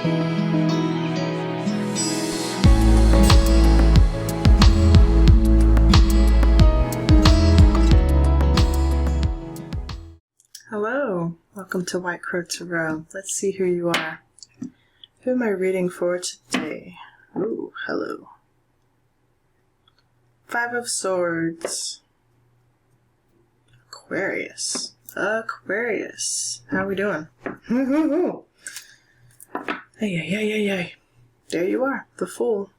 Hello, welcome to White Crow Tarot. Let's see who you are. Who am I reading for today? Ooh, hello. Five of Swords. Aquarius. Aquarius. How are we doing? Hey. There you are, the Fool.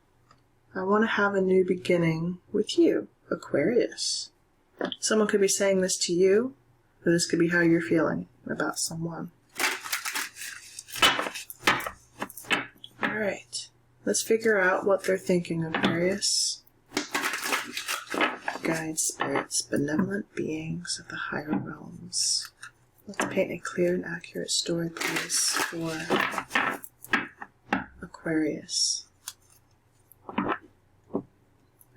I want to have a new beginning with you, Aquarius. Someone could be saying this to you, or this could be how you're feeling about someone. Alright, let's figure out what they're thinking, Aquarius. Guides, spirits, benevolent beings of the higher realms. Let's paint a clear and accurate story, please, for Aquarius. I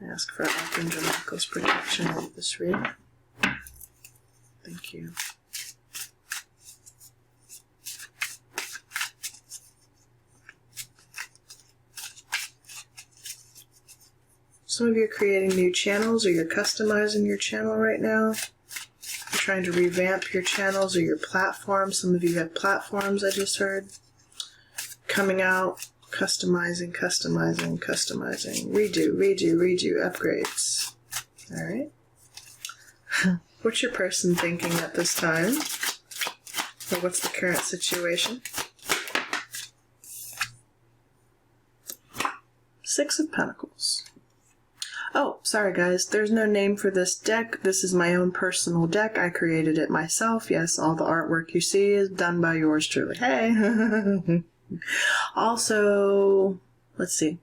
ask for Archangel Michael's protection over this reading. Thank you. Some of you are creating new channels, or you're customizing your channel right now. You're trying to revamp your channels or your platforms. Some of you have platforms, I just heard, coming out. Customizing. Redo. Upgrades. Alright. What's your person thinking at this time? Or what's the current situation? Six of Pentacles. Oh, sorry guys, there's no name for this deck. This is my own personal deck. I created it myself. Yes, all the artwork you see is done by yours truly. Hey! Also, let's see.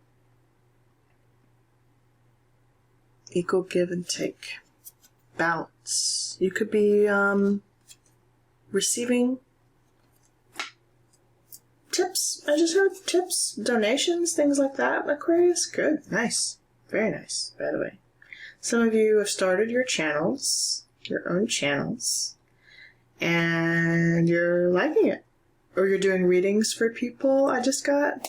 Equal give and take. Balance. You could be receiving tips. I just heard tips, donations, things like that. Aquarius, good, nice, very nice. By the way, some of you have started your channels, your own channels, and you're liking it, or you're doing readings for people. I just got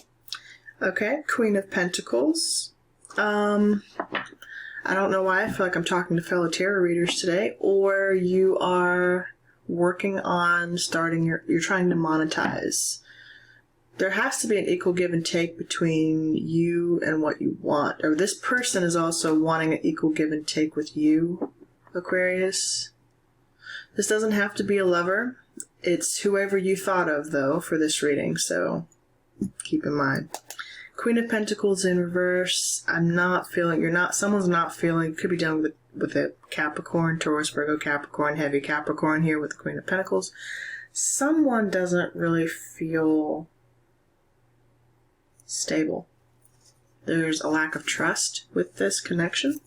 Queen of Pentacles. I don't know why I feel like I'm talking to fellow tarot readers today. Or you are working on starting you're trying to monetize. There has to be an equal give and take between you and what you want. Or this person is also wanting an equal give and take with you, Aquarius. This doesn't have to be a lover. It's whoever you thought of, though, for this reading, so keep in mind. Queen of Pentacles in reverse. I'm not feeling, someone's not feeling, could be dealing with a Capricorn, Taurus, Virgo, Capricorn, heavy Capricorn here with the Queen of Pentacles. Someone doesn't really feel stable. There's a lack of trust with this connection.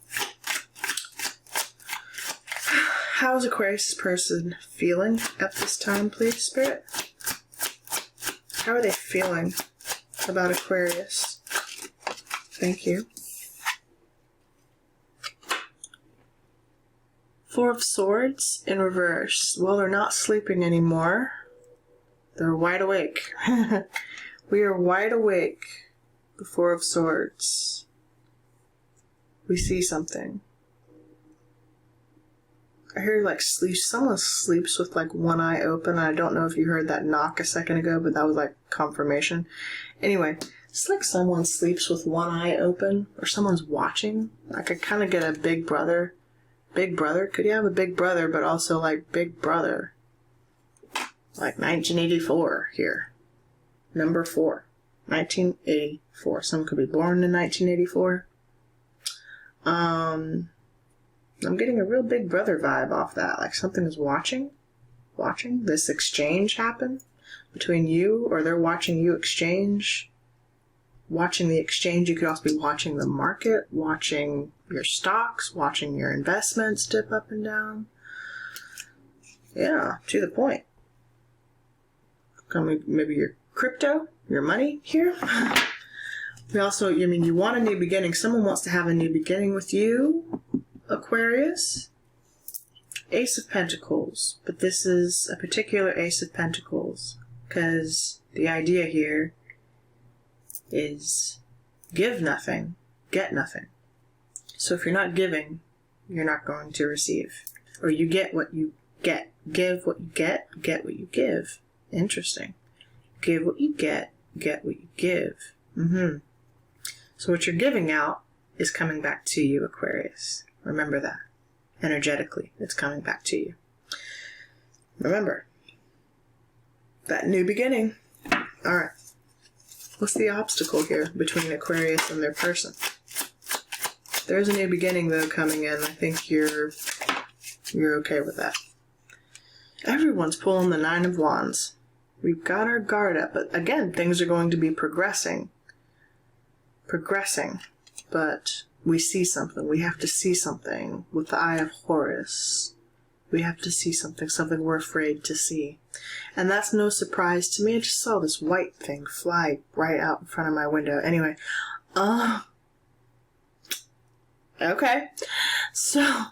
How's Aquarius' person feeling at this time, please, Spirit? How are they feeling about Aquarius? Thank you. Four of Swords in reverse. Well, they're not sleeping anymore. They're wide awake. We are wide awake. The Four of Swords. We see something. I hear like someone sleeps with like one eye open. I don't know if you heard that knock a second ago, but that was like confirmation. Anyway, it's like someone sleeps with one eye open, or someone's watching. I could kind of get a big brother. Big brother? Could you have a big brother, but also like big brother? Like 1984 here. Number 4. 1984. Someone could be born in 1984. I'm getting a real big brother vibe off that. Like something is watching this exchange happen between you, or they're watching you exchange. Watching the exchange, you could also be watching the market, watching your stocks, watching your investments dip up and down. Yeah, to the point. Maybe your crypto, your money here. We also, you want a new beginning. Someone wants to have a new beginning with you, Aquarius. Ace of Pentacles, but this is a particular Ace of Pentacles because the idea here is give nothing, get nothing. So if you're not giving, you're not going to receive. Or you get what you get. Give what you get what you give. Interesting. Give what you get what you give. So what you're giving out is coming back to you, Aquarius. Remember that. Energetically, it's coming back to you. Remember, that new beginning. Alright. What's the obstacle here between Aquarius and their person? There's a new beginning, though, coming in. I think you're okay with that. Everyone's pulling the 9 of Wands. We've got our guard up. But again, things are going to be progressing. But we see something. We have to see something with the Eye of Horus. We have to see something we're afraid to see. And that's no surprise to me. I just saw this white thing fly right out in front of my window. Anyway, okay. So,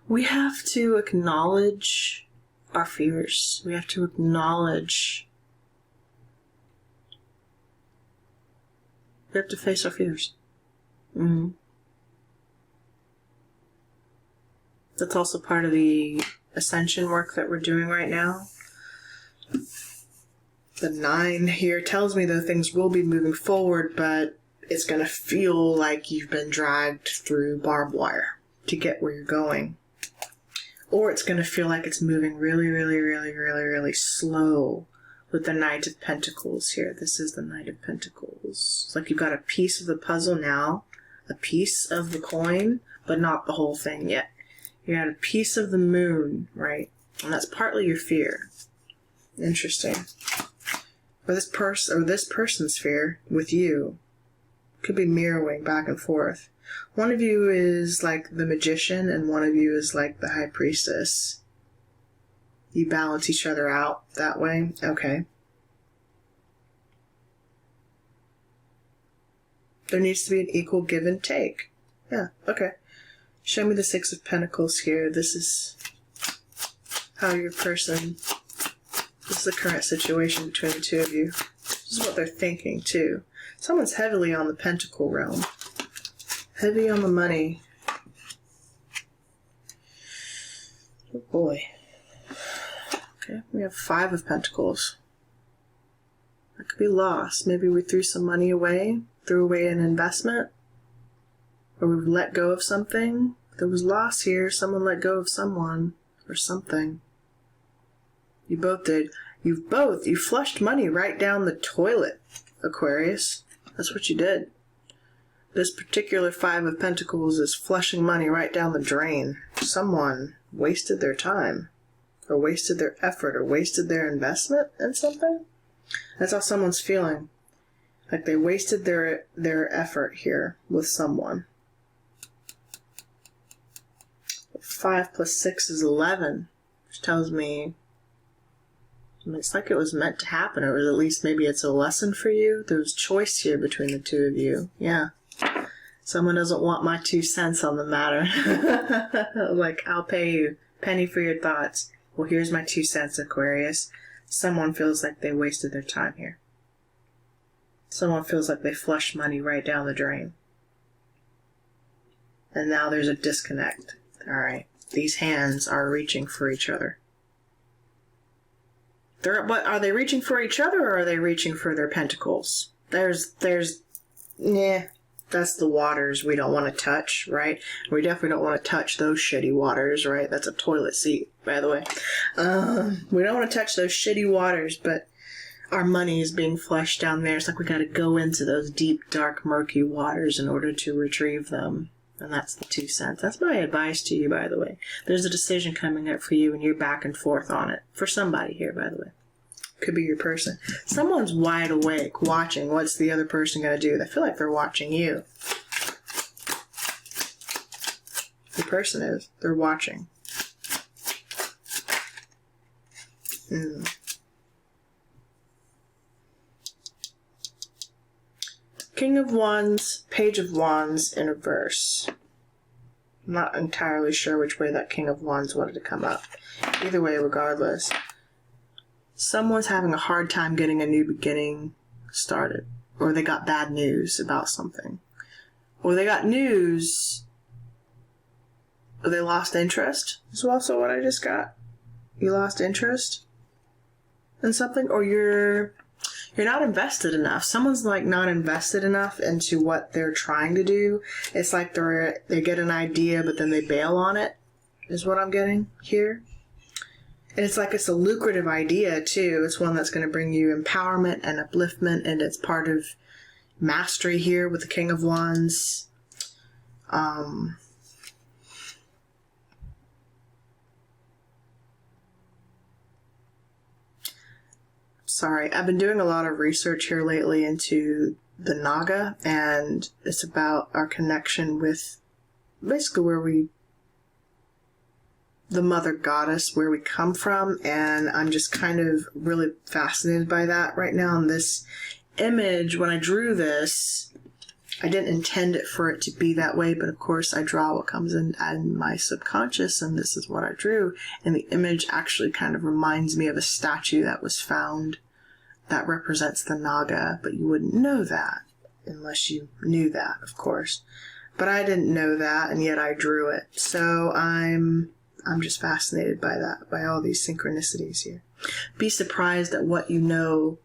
we have to acknowledge our fears. We have to acknowledge. We have to face our fears. That's also part of the ascension work that we're doing right now. The 9 here tells me that things will be moving forward, but it's going to feel like you've been dragged through barbed wire to get where you're going. Or it's going to feel like it's moving really slow with the Knight of Pentacles here. This is the Knight of Pentacles. It's like you've got a piece of the puzzle now, a piece of the coin, but not the whole thing yet. You got a piece of the moon, right? And that's partly your fear. Interesting. Or this person's fear with you could be mirroring back and forth. One of you is like the magician and one of you is like the high priestess. You balance each other out that way? Okay. There needs to be an equal give and take. Yeah, okay. Show me the 6 of Pentacles here. This is how your person... This is the current situation between the two of you. This is what they're thinking, too. Someone's heavily on the pentacle realm. Heavy on the money. Oh, boy. Okay, we have 5 of Pentacles. That could be lost. Maybe we threw some money away, threw away an investment, or we've let go of something. There was loss here. Someone let go of someone or something. You both did. You flushed money right down the toilet, Aquarius. That's what you did. This particular 5 of Pentacles is flushing money right down the drain. Someone wasted their time, or wasted their effort, or wasted their investment in something. That's how someone's feeling. Like they wasted their effort here with someone. 5 plus 6 is 11, which tells me it's like it was meant to happen, or at least maybe it's a lesson for you. There's choice here between the two of you. Yeah. Someone doesn't want my 2 cents on the matter. Like, I'll pay you a penny for your thoughts. Well, here's my 2 cents, Aquarius. Someone feels like they wasted their time here. Someone feels like they flushed money right down the drain. And now there's a disconnect. Alright. These hands are reaching for each other. What, are they reaching for each other, or are they reaching for their pentacles? That's the waters we don't want to touch, right? We definitely don't want to touch those shitty waters, right? That's a toilet seat, by the way. We don't want to touch those shitty waters, but our money is being flushed down there. It's like we got to go into those deep, dark, murky waters in order to retrieve them. And that's the 2 cents. That's my advice to you, by the way. There's a decision coming up for you, and you're back and forth on it. For somebody here, by the way. Could be your person. Someone's wide awake, watching. What's the other person going to do? They feel like they're watching you. The person is. They're watching. King of Wands, Page of Wands in reverse. I'm not entirely sure which way that King of Wands wanted to come up. Either way, regardless. Someone's having a hard time getting a new beginning started. or they got bad news about something. Or they got news, or they lost interest, is also what I just got. You lost interest in something, or you're not invested enough. Someone's like not invested enough into what they're trying to do. It's like they get an idea, but then they bail on it, is what I'm getting here. And it's like it's a lucrative idea, too. It's one that's going to bring you empowerment and upliftment, and it's part of mastery here with the King of Wands. Sorry, I've been doing a lot of research here lately into the Naga, and it's about our connection with basically the mother goddess, where we come from, and I'm just kind of really fascinated by that right now. And this image, when I drew this, I didn't intend it for it to be that way, but of course I draw what comes in my subconscious, and this is what I drew. And the image actually kind of reminds me of a statue that was found that represents the Naga, but you wouldn't know that unless you knew that, of course. But I didn't know that, and yet I drew it. So I'm just fascinated by that, by all these synchronicities here. Be surprised at what you know.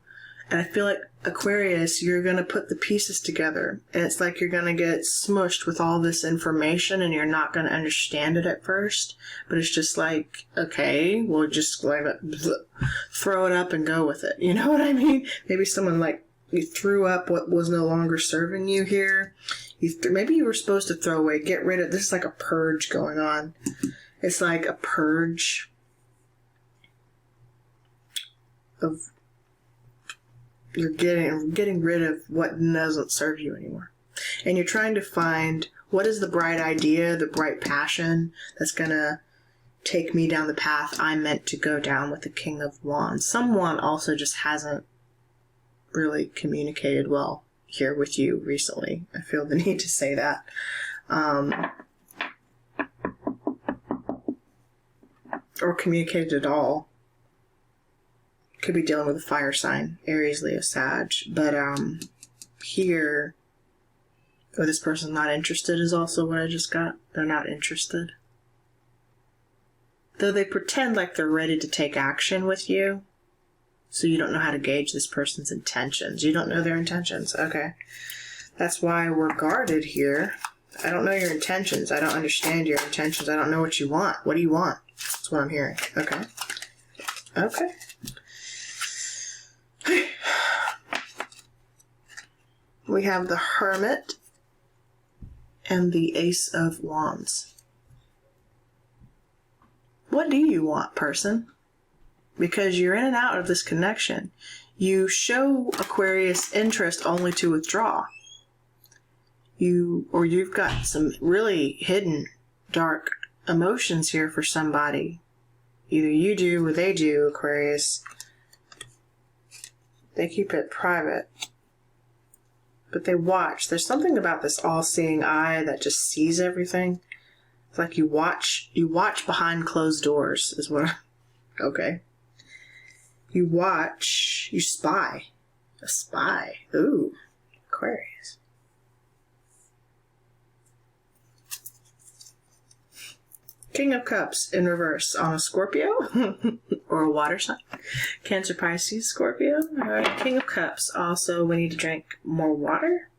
And I feel like Aquarius, you're going to put the pieces together. And it's like you're going to get smushed with all this information and you're not going to understand it at first. But it's just like, okay, we'll just like throw it up and go with it. You know what I mean? Maybe someone like you threw up what was no longer serving you here. Maybe you were supposed to throw away, get rid of. This is like a purge going on. It's like a purge of you're getting rid of what doesn't serve you anymore. And you're trying to find what is the bright idea, the bright passion that's going to take me down the path I'm meant to go down with the King of Wands. Someone also just hasn't really communicated well here with you recently. I feel the need to say that. Or communicated at all. Could be dealing with a fire sign, Aries, Leo, Sag. But here, this person's not interested is also what I just got. They're not interested. Though they pretend like they're ready to take action with you, so you don't know how to gauge this person's intentions. You don't know their intentions. Okay. That's why we're guarded here. I don't know your intentions. I don't understand your intentions. I don't know what you want. What do you want? That's what I'm hearing. Okay. Okay. We have the Hermit and the Ace of Wands. What do you want, person? Because you're in and out of this connection. You show Aquarius interest only to withdraw. You've got some really hidden, dark emotions here for somebody. Either you do or they do, Aquarius. They keep it private. But they watch. There's something about this all-seeing eye that just sees everything. It's like you watch behind closed doors is what okay. You watch, you spy. A spy. Ooh, Aquarius. King of Cups in reverse on a Scorpio or a water sign. Cancer, Pisces, Scorpio. All right, King of Cups. Also, we need to drink more water.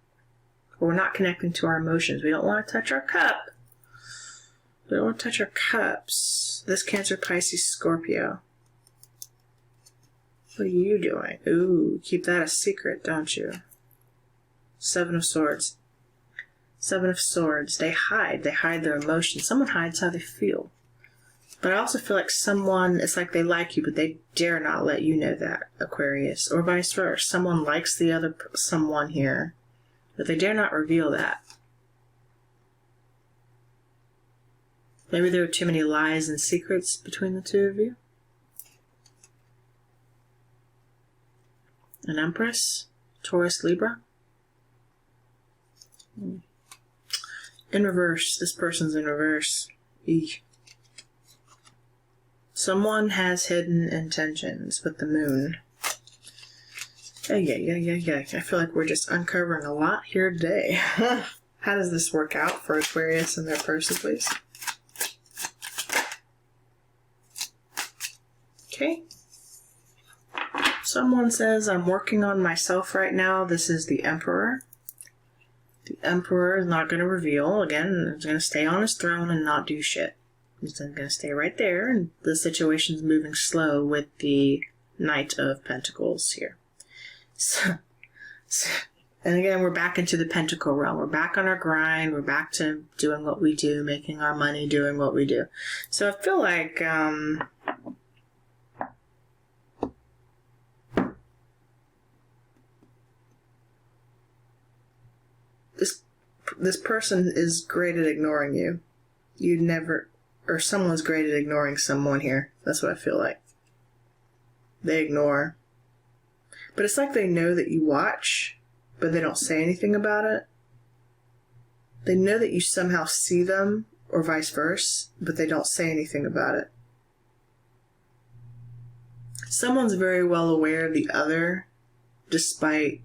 We're not connecting to our emotions. We don't want to touch our cup. We don't want to touch our cups. This Cancer, Pisces, Scorpio. What are you doing? Ooh, keep that a secret, don't you? Seven of Swords. Seven of Swords. They hide their emotions. Someone hides how they feel. But I also feel like someone, it's like they like you, but they dare not let you know that, Aquarius. Or vice versa. Someone likes the other someone here, but they dare not reveal that. Maybe there are too many lies and secrets between the two of you. An Empress. Taurus, Libra. In reverse. This person's in reverse. Eek. Someone has hidden intentions with the moon. Yeah. I feel like we're just uncovering a lot here today. How does this work out for Aquarius and their person, please? Okay. Someone says, I'm working on myself right now. This is the Emperor. The Emperor is not going to reveal. Again, he's going to stay on his throne and not do shit. He's going to stay right there, and the situation's moving slow with the Knight of Pentacles here. And again, we're back into the Pentacle realm. We're back on our grind. We're back to doing what we do, making our money, doing what we do. So I feel like this person is great at ignoring you. You'd never, or someone's great at ignoring someone here. That's what I feel like. They ignore. But it's like they know that you watch, but they don't say anything about it. They know that you somehow see them, or vice versa, but they don't say anything about it. Someone's very well aware of the other, but it's like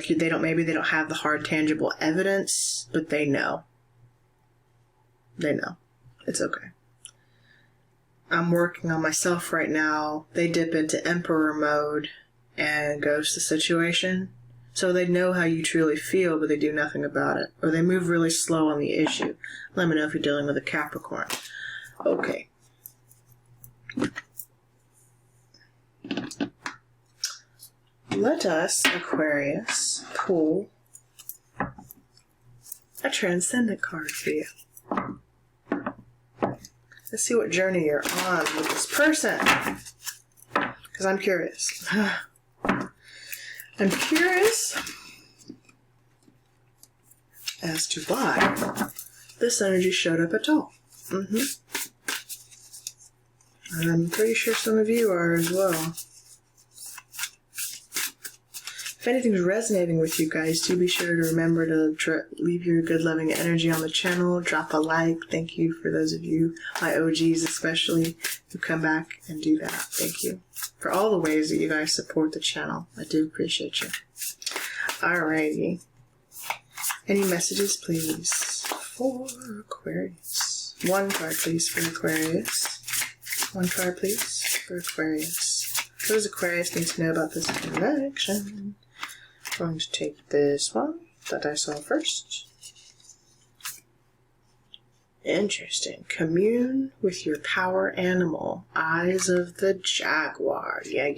maybe they don't have the hard, tangible evidence, but they know. They know. It's okay. I'm working on myself right now. They dip into Emperor mode and ghost the situation. So they know how you truly feel, but they do nothing about it. Or they move really slow on the issue. Let me know if you're dealing with a Capricorn. Okay. Let us, Aquarius, pull a transcendent card for you. Let's see what journey you're on with this person. Because I'm curious. I'm curious as to why this energy showed up at all. And I'm pretty sure some of you are as well. If anything's resonating with you guys, do be sure to remember to leave your good loving energy on the channel. Drop a like. Thank you for those of you, my OGs especially, who come back and do that. Thank you for all the ways that you guys support the channel. I do appreciate you. Alrighty. Any messages, please, for Aquarius? One card, please, for Aquarius. One card, please, for Aquarius. What does Aquarius need to know about this connection? I'm going to take this one that I saw first. Interesting. Commune with your power animal. Eyes of the Jaguar. Yeah.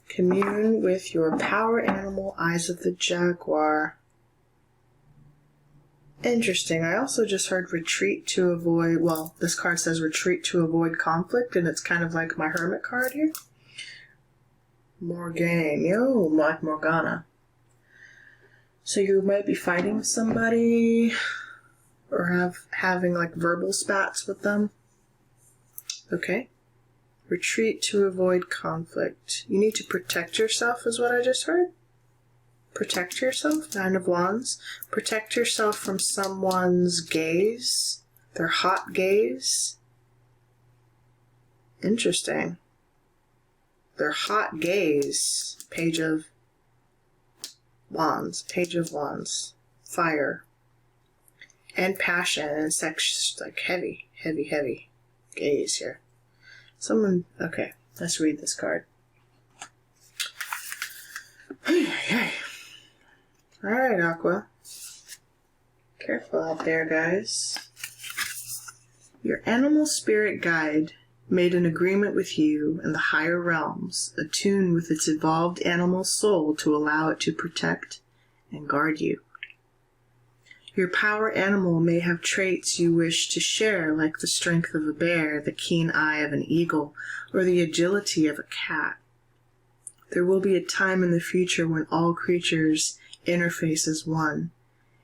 Commune with your power animal. Eyes of the Jaguar. Interesting. I also just heard retreat to avoid, well, this card says retreat to avoid conflict, and it's kind of like my Hermit card here. Morgane. Yo, like Morgana. So you might be fighting with somebody, or having like verbal spats with them. Okay. Retreat to avoid conflict. You need to protect yourself is what I just heard. Protect yourself, Nine of Wands. Protect yourself from someone's gaze, their hot gaze. Interesting. Their hot gaze. Page of Wands. Page of Wands. Fire. And passion and sex, like heavy gaze here. Someone, okay, let's read this card. Alright, Aqua. Careful out there, guys. Your animal spirit guide made an agreement with you and the higher realms, attuned with its evolved animal soul to allow it to protect and guard you. Your power animal may have traits you wish to share, like the strength of a bear, the keen eye of an eagle, or the agility of a cat. There will be a time in the future when all creatures interface as one.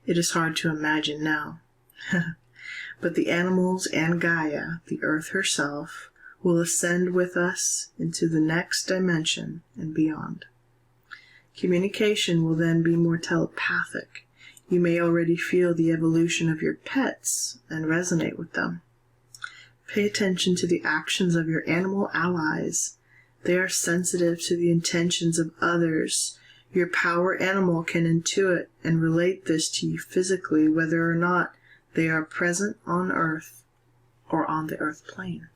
It is hard to imagine now. But the animals and Gaia, the earth herself, will ascend with us into the next dimension and beyond. Communication will then be more telepathic. You may already feel the evolution of your pets and resonate with them. Pay attention to the actions of your animal allies. They are sensitive to the intentions of others. Your power animal can intuit and relate this to you physically, whether or not they are present on Earth or on the Earth plane.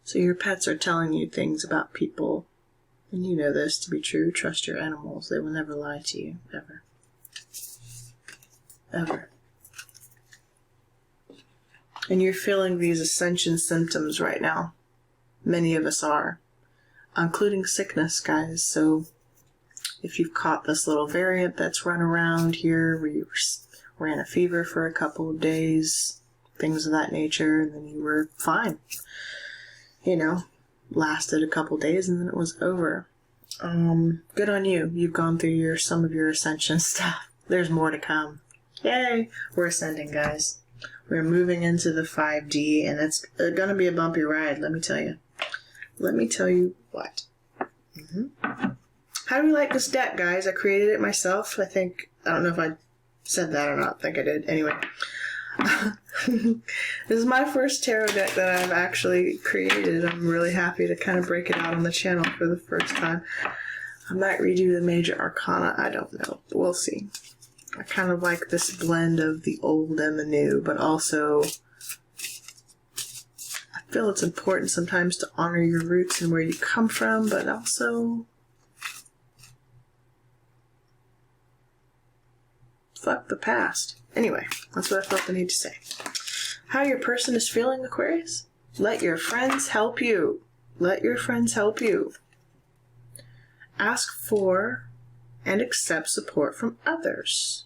So your pets are telling you things about people, and you know this to be true. Trust your animals. They will never lie to you, ever. Ever. And you're feeling these ascension symptoms right now. Many of us are, including sickness, guys. So if you've caught this little variant that's run around here, where you ran a fever for a couple of days, things of that nature, and then you were fine. You know, lasted a couple days and then it was over. Good on you. You've gone through some of your ascension stuff. There's more to come. Yay! We're ascending, guys. We're moving into the 5D, and it's going to be a bumpy ride, let me tell you. Let me tell you what. How do we like this deck, guys? I created it myself. I don't know if I said that or not. I think I did. Anyway. This is my first tarot deck that I've actually created. I'm really happy to kind of break it out on the channel for the first time. I might redo the major arcana. I don't know. We'll see. I kind of like this blend of the old and the new, but also I feel it's important sometimes to honor your roots and where you come from, but also fuck the past. Anyway, that's what I felt the need to say. How your person is feeling, Aquarius? Let your friends help you. Let your friends help you. Ask for and accept support from others.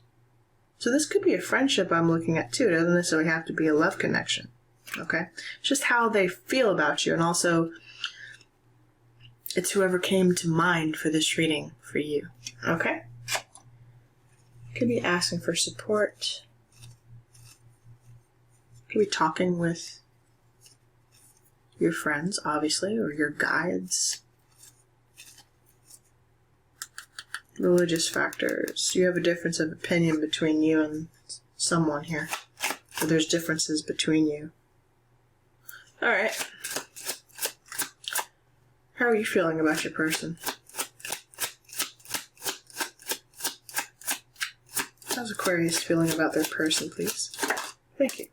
So this could be a friendship I'm looking at too. It doesn't necessarily have to be a love connection. Okay? It's just how they feel about you. And also, it's whoever came to mind for this reading for you. Okay? Could be asking for support. Could be talking with your friends, obviously, or your guides. Religious factors. You have a difference of opinion between you and someone here. So there's differences between you. Alright. How are you feeling about your person? How's Aquarius feeling about their person, please? Thank you.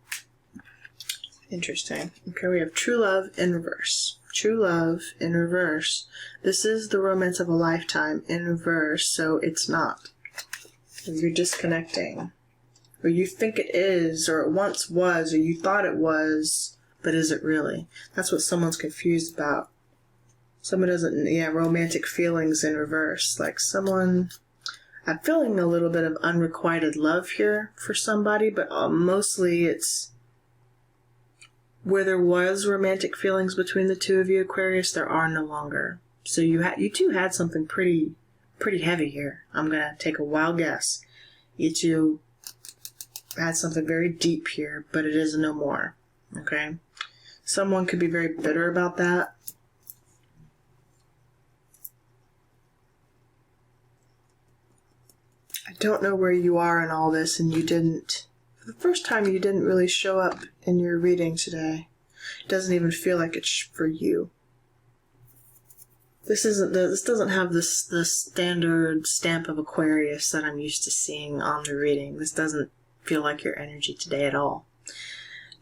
Interesting. Okay, we have true love in reverse. True love in reverse. This is the romance of a lifetime in reverse, so it's not. You're disconnecting. Or you think it is, or it once was, or you thought it was, but is it really? That's what someone's confused about. Someone doesn't, romantic feelings in reverse. Like someone, I'm feeling a little bit of unrequited love here for somebody, but mostly it's where there was romantic feelings between the two of you, Aquarius, there are no longer. So you two had something pretty heavy here. I'm going to take a wild guess. You two had something very deep here, but it is no more. Okay? Someone could be very bitter about that. I don't know where you are in all this, and you didn't... For the first time, you didn't really show up in your reading today. It doesn't even feel like it's for you. This doesn't have the standard stamp of Aquarius that I'm used to seeing on the reading. This doesn't feel like your energy today at all.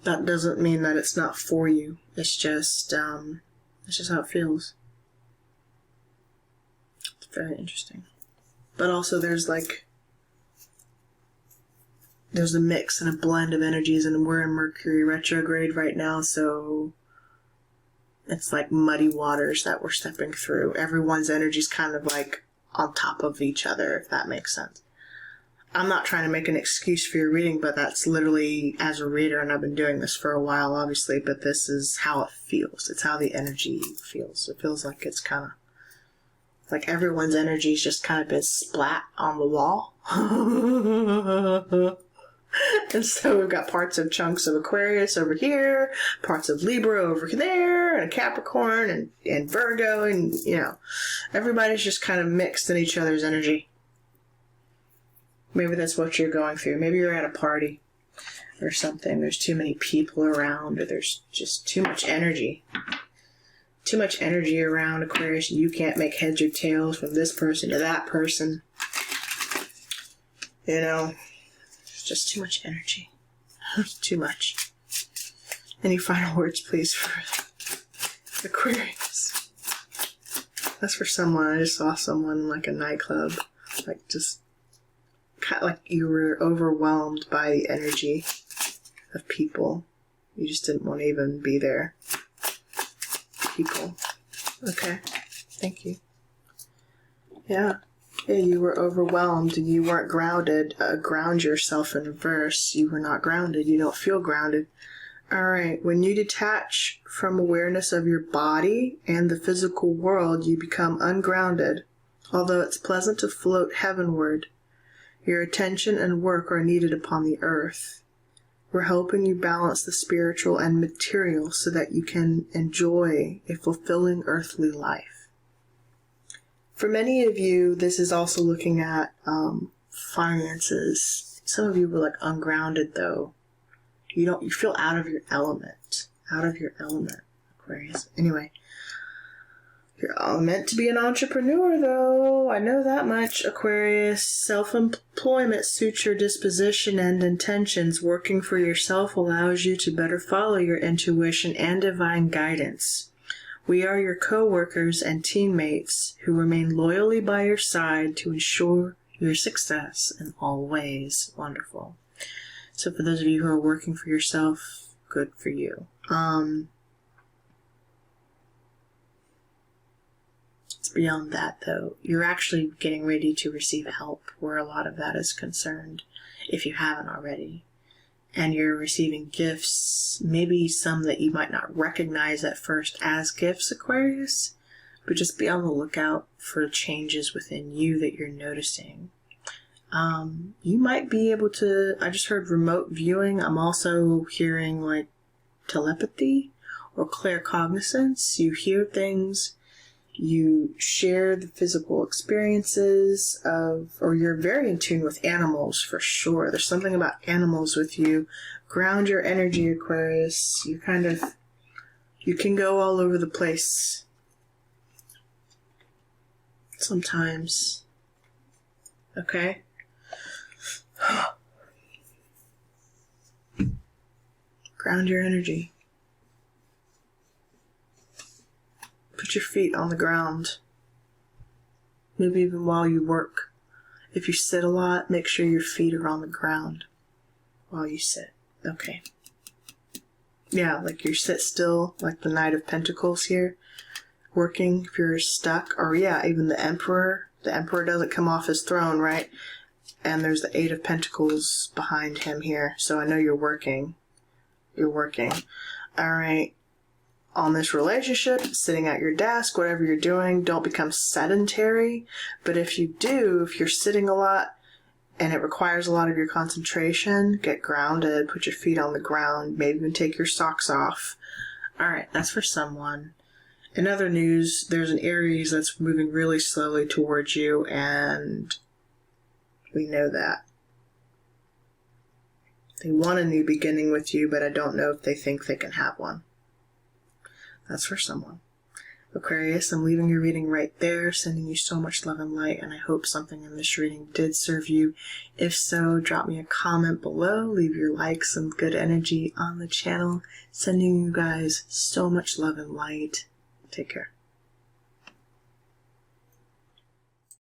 That doesn't mean that it's not for you. It's just how it feels. It's very interesting. But also there's a mix and a blend of energies, and we're in Mercury retrograde right now, so it's like muddy waters that we're stepping through. Everyone's energy's kind of like on top of each other, if that makes sense. I'm not trying to make an excuse for your reading, but that's literally, as a reader, and I've been doing this for a while, obviously, but this is how it feels. It's how the energy feels. It feels like it's kind of like everyone's energy's just kind of been splat on the wall. And so we've got parts of chunks of Aquarius over here, parts of Libra over there, and Capricorn and Virgo, and, everybody's just kind of mixed in each other's energy. Maybe that's what you're going through. Maybe you're at a party or something. There's too many people around, or there's just too much energy. too much energy around, Aquarius. You can't make heads or tails from this person to that person. You know, it's just too much energy. Too much. Any final words, please, for Aquarius? That's for someone. I just saw someone in like a nightclub. Like just kind of like you were overwhelmed by the energy of people. You just didn't want to even be there. People. Okay. Thank you. Yeah. Yeah, you were overwhelmed and you weren't grounded. Ground yourself in reverse. You were not grounded. You don't feel grounded. Alright, when you detach from awareness of your body and the physical world, you become ungrounded. Although it's pleasant to float heavenward, your attention and work are needed upon the earth. We're helping you balance the spiritual and material so that you can enjoy a fulfilling earthly life. For many of you, this is also looking at finances. Some of you were like ungrounded though. You feel out of your element. Out of your element, Aquarius. Anyway. You're all meant to be an entrepreneur though. I know that much, Aquarius. Self-employment suits your disposition and intentions. Working for yourself allows you to better follow your intuition and divine guidance. We are your co-workers and teammates who remain loyally by your side to ensure your success in all ways. Wonderful. So for those of you who are working for yourself, good for you. It's beyond that though. You're actually getting ready to receive help where a lot of that is concerned, if you haven't already. And you're receiving gifts, maybe some that you might not recognize at first as gifts, Aquarius, but just be on the lookout for changes within you that you're noticing. You might be able to, I just heard remote viewing. I'm also hearing like telepathy or claircognizance. You hear things, you share the physical experiences of, or you're very in tune with animals for sure. There's something about animals with you. Ground your energy, Aquarius. You can go all over the place sometimes. Okay? Ground your energy. Put your feet on the ground. Maybe even while you work. If you sit a lot, make sure your feet are on the ground while you sit. Okay. Yeah, like you sit still, like the Knight of Pentacles here. Working, if you're stuck. Or yeah, even the Emperor. The Emperor doesn't come off his throne, right? And there's the Eight of Pentacles behind him here. So I know you're working. You're working. Alright. On this relationship, sitting at your desk, whatever you're doing, don't become sedentary. But if you do, if you're sitting a lot and it requires a lot of your concentration, get grounded, put your feet on the ground, maybe even take your socks off. Alright, that's for someone. In other news, there's an Aries that's moving really slowly towards you, and we know that. They want a new beginning with you, but I don't know if they think they can have one. That's for someone. Aquarius, I'm leaving your reading right there, sending you so much love and light, and I hope something in this reading did serve you. If so, drop me a comment below, leave your likes and good energy on the channel, sending you guys so much love and light. Take care.